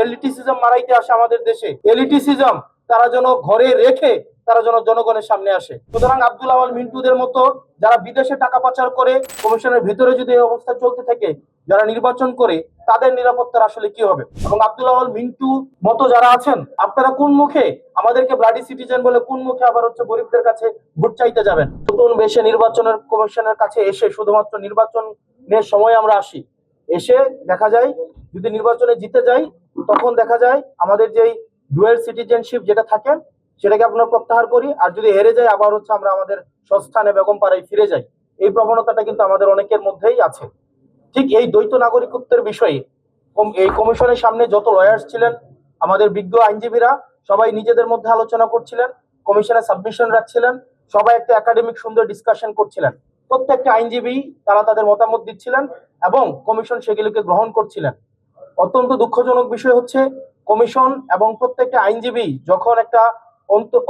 এলিটিসিজম মারাইতে আসে আমাদের দেশে, এলিটিসিজম তারা যেন ঘরে রেখে তারা যেন জনগণের সামনে আসে। সুতরাং আব্দুল আওয়াল মিন্টুদের মতো যারা বিদেশে টাকা পাচার করে কমিশনের ভিতরে যদি এই অবস্থা চলতে থাকে, যারা নির্বাচন করে তাদের নিরাপত্তার আসলে কি হবে? এবং আব্দুল আওয়াল মিন্টু মতো যারা আছেন, আপনারা কোন মুখে আমাদেরকে ব্লাডি সিটিজেন বলে কোন মুখে আবার গরিবদের কাছে ভোট চাইতে যাবেন? নতুন বেশে নির্বাচনের কমিশনের কাছে এসে শুধুমাত্র নির্বাচনের সময় আমরা আসি, এসে দেখা যায় যদি নির্বাচনে জিতে যাই তখন দেখা যায় আমাদের যেই ডুয়েল সিটিজেনশিপ যেটা থাকে সেটাকে আপনারা প্রত্যাহার করি, আর যদি হেরে যায় আবার আমরা আমাদের স্বস্থানে বেগম পাড়ায় ফিরে যাই। এই প্রবণতাটা কিন্তু আমাদের অনেকের মধ্যেই আছে। ঠিক এই দ্বৈত নাগরিকত্বের বিষয়ে এই কমিশনের সামনে যত লয়ার্স ছিলেন, আমাদের বিজ্ঞ আইনজীবীরা সবাই নিজেদের মধ্যে আলোচনা করছিলেন, কমিশনে সাবমিশন রাখছিলেন, সবাই একটা একাডেমিক সুন্দর ডিসকাশন করছিলেন। প্রত্যেকটা আইনজীবী তারা তাদের মতামত দিচ্ছিলেন এবং কমিশন সেগুলোকে গ্রহণ করছিলেন। অত্যন্ত দুঃখজনক বিষয় হচ্ছে কমিশন এবং প্রত্যেকটা আইনজীবী যখন একটা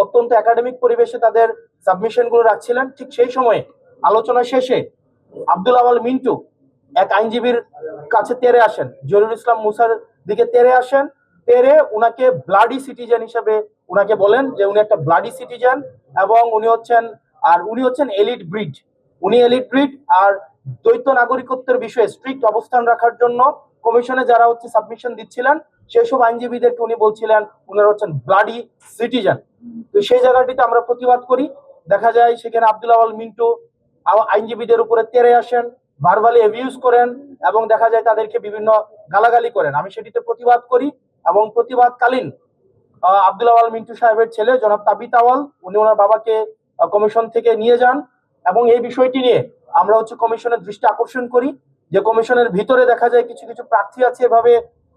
অত্যন্ত একাডেমিক পরিবেশে তাদের সাবমিশন গুলো রাখছিলেন, ঠিক সেই সময়ে আলোচনা শেষে আব্দুল আওয়াল মিন্টু এক আইনজীবীর কাছে তেরে আসেন, জহিরুল ইসলাম মুসার দিকে তেরে আসেন, তেরে উনাকে ব্লাডি সিটিজেন হিসেবে উনাকে বলেন যে উনি একটা ব্লাডি সিটিজেন এবং উনি হচ্ছেন এলিট ব্রিড। উনি এলিট ব্রিড আর দ্বৈত নাগরিকত্বের বিষয়ে স্ট্রিক্ট অবস্থান রাখার জন্য কমিশনে যারা সাবমিশন দিচ্ছিলেন সেই সব আইনজীবীদেরকে উনি বলছিলেন উনারা হচ্ছেন ব্লাডি সিটিজেন। তো সেই জায়গাটিতে আমরা প্রতিবাদ করি। দেখা যায় সেখানে আব্দুল আওয়াল মিন্টু আইনজীবীদের উপরে তেরে আসেন, ভার্বালি অ্যাবিউজ করেন এবং দেখা যায় তাদেরকে বিভিন্ন গালাগালি করেন। আমি সেটিতে প্রতিবাদ করি এবং প্রতিবাদকালীন আব্দুল আওয়াল মিন্টু সাহেবের ছেলে জনাব তাবিত আওয়াল উনি ওনার বাবাকে কমিশন থেকে নিয়ে যান এবং এই বিষয়টি নিয়ে আমরা কমিশনের দৃষ্টি আকর্ষণ করি যে কমিশনের ভিতরে দেখা যায় কিছু কিছু প্রার্থী আছে এভাবে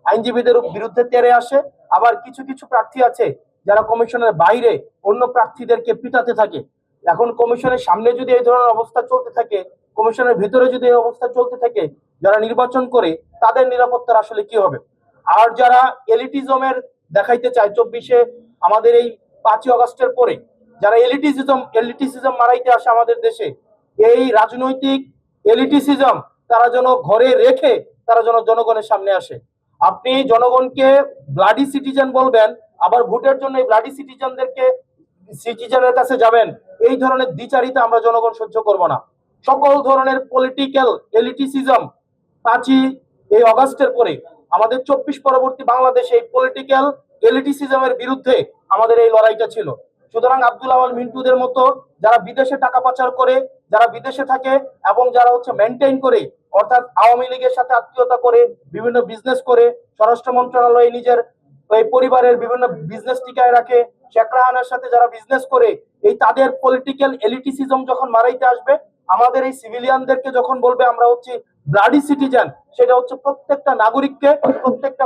আইনজীবীদের বিরুদ্ধে তেরে আসে, আবার কিছু কিছু প্রার্থী আছে যারা কমিশনের বাইরে অন্য প্রার্থীদেরকে পিটাতে থাকে। এখন কমিশনের সামনে যদি এই ধরনের অবস্থা চলতে থাকে, কমিশনের ভিতরে যদি এই অবস্থা চলতে থাকে, যারা নির্বাচন করে তাদের নিরাপত্তার আসলে কি হবে? আর যারা এলিটিজমের দেখাইতে চায় 24-এ আমাদের এই 5ই আগস্টের পরে যারা এলিটিসিজম মারাইতে আসে আমাদের দেশে, এই রাজনৈতিক এলিটিসিজম তারা যেন ঘরে রেখে তারা যেন জনগণের সামনে আসে। আপনি জনগণকে ব্লাডি সিটিজেন বলবেন, আবার ভোটের জন্য এই ব্লাডি সিটিজেনের কাছে যাবেন, এই ধরনের দ্বিচারিতা আমরা জনগণ সহ্য করব না। সকল ধরনের পলিটিক্যাল এলিটিসিজম 5ই এই অগাস্টের পরে আমাদের 24 পরবর্তী বাংলাদেশে এই পলিটিক্যাল এলিটিসিজমের বিরুদ্ধে আমাদের এই লড়াইটা ছিল। সুতরাং আব্দুল আওয়াল মিন্টুদের মতো যারা বিদেশে টাকা পাচার করে, যারা বিদেশে থাকে এবং যারা মেনটেন করে, অর্থাৎ আওয়ামী লীগের সাথে আত্মীয়তা করে বিভিন্ন বিজনেস করে, স্বরাষ্ট্র মন্ত্রণালয়ে নিজের এই পরিবারের বিভিন্ন বিজনেস টিকায় রাখে, শেখ রাহানার সাথে যারা বিজনেস করে, এই তাদের পলিটিক্যাল এলিটিসিজম যখন মারাইতে আসবে, আমাদের এই সিভিলিয়ানদেরকে যখন বলবে আমরা ব্লাডি সিটিজেন, সেটা প্রত্যেকটা নাগরিককে, প্রত্যেকটা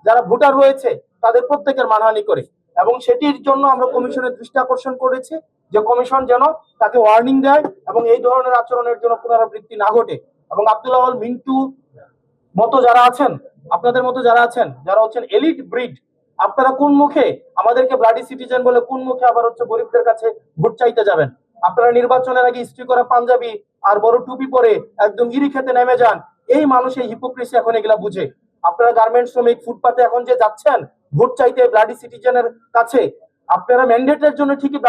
যারা ভোটার রয়েছে তাদের প্রত্যেকের মানহানি করে। এবং সেটির জন্য আমরা কমিশনের দৃষ্টি আকর্ষণ করেছি যে কমিশন যেন তাকে ওয়ার্নিং দেয় এবং এই ধরনের আচরণের জন্য পুনরাবৃত্তি না ঘটে। এবং আব্দুল আওয়াল মিন্টু মতো যারা আছেন, আপনাদের মতো যারা আছেন, যারা এলিট ব্রিড, আপনারা কোন মুখে আমাদেরকে ব্লাডি সিটিজেন বলে কোন মুখে আবার গরিবদের কাছে ভোট চাইতে যাবেন? আপনারা নির্বাচনের আগে ইস্ত্রি করা পাঞ্জাবি আর বড় টুপি পরে একদম ইরি খেতে নেমে যান। এই মানুষ এই হিপোক্রেসি এখন এগুলা বুঝে। আপনারা গার্মেন্ট শ্রমিক ফুটপাতে এখন যে যাচ্ছেন ভোট চাইতে ব্লাডি সিটিজেনের কাছে, আপনারা ম্যান্ডেটের জন্য ঠিকই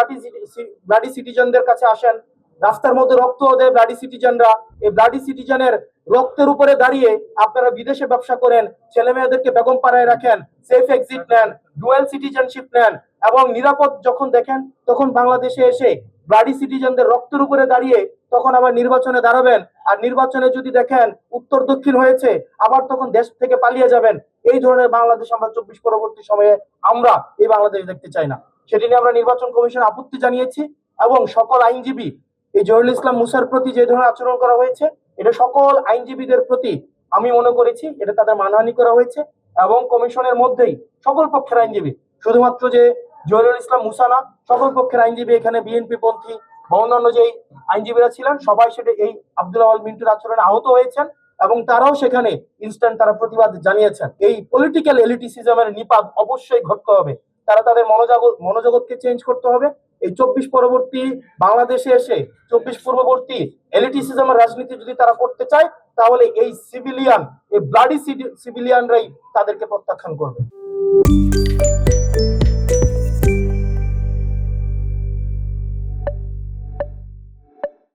ব্লাডি সিটিজেনদের কাছে আসেন, রাস্তার মধ্যে রক্ত দেয় ব্লাডি সিটিজেনরা। এই ব্লাডি সিটিজেনের রক্তের উপরে দাঁড়িয়ে আপনারা বিদেশে ব্যবসা করেন, ছেলে মেয়েদেরকে বেগম পাড়ায় রাখেন, সেফ এক্সিট নেন, ডুয়াল সিটিজেনশিপ নেন এবং নিরাপদ যখন দেখেন তখন বাংলাদেশে এসে ব্লাডি সিটিজেনদের রক্তের উপরে দাঁড়িয়ে তখন আবার নির্বাচনে দাঁড়াবেন। আর নির্বাচনে যদি দেখেন উত্তর দক্ষিণ হয়েছে, আবার তখন দেশ থেকে পালিয়ে যাবেন। এই ধরনের বাংলাদেশ আমরা 24 পরবর্তী সময়ে আমরা এই বাংলাদেশ দেখতে চাই না। সেটি নিয়ে আমরা নির্বাচন কমিশন আপত্তি জানিয়েছি এবং সকল আইনজীবী এই জহিরুল ইসলাম মুসার প্রতি যে ধরনের আচরণ করা হয়েছে, এটা সকল আইনজীবীদের প্রতি আমি মনে করেছি এটা তাদের মানহানি করা হয়েছে। এবং কমিশনের মধ্যেই সকল পক্ষের আইনজীবী, শুধুমাত্র যে জহিরুল ইসলাম মুসা না, সকল পক্ষের আইনজীবী, এখানে বিএনপি পন্থী বা অন্যান্য যে আইনজীবীরা ছিলেন সবাই সেটা এই আব্দুল আওয়াল মিন্টুর আচরণে আহত হয়েছেন এবং তারাও সেখানে ইনস্ট্যান্ট তারা প্রতিবাদ জানিয়েছেন। এই পলিটিক্যাল এলিটিসিজমের নিপাত অবশ্যই ঘটতে হবে। তারা তাদের মনোজগৎকে চেঞ্জ করতে হবে। এই 24 পরবর্তী বাংলাদেশে এসে 24 পূর্ববর্তী এলিটিসিজমের রাজনীতি যদি তারা করতে চায় তাহলে এই ব্লাডি সিভিলিয়ানরাই তাদেরকে প্রত্যাখ্যান করবে।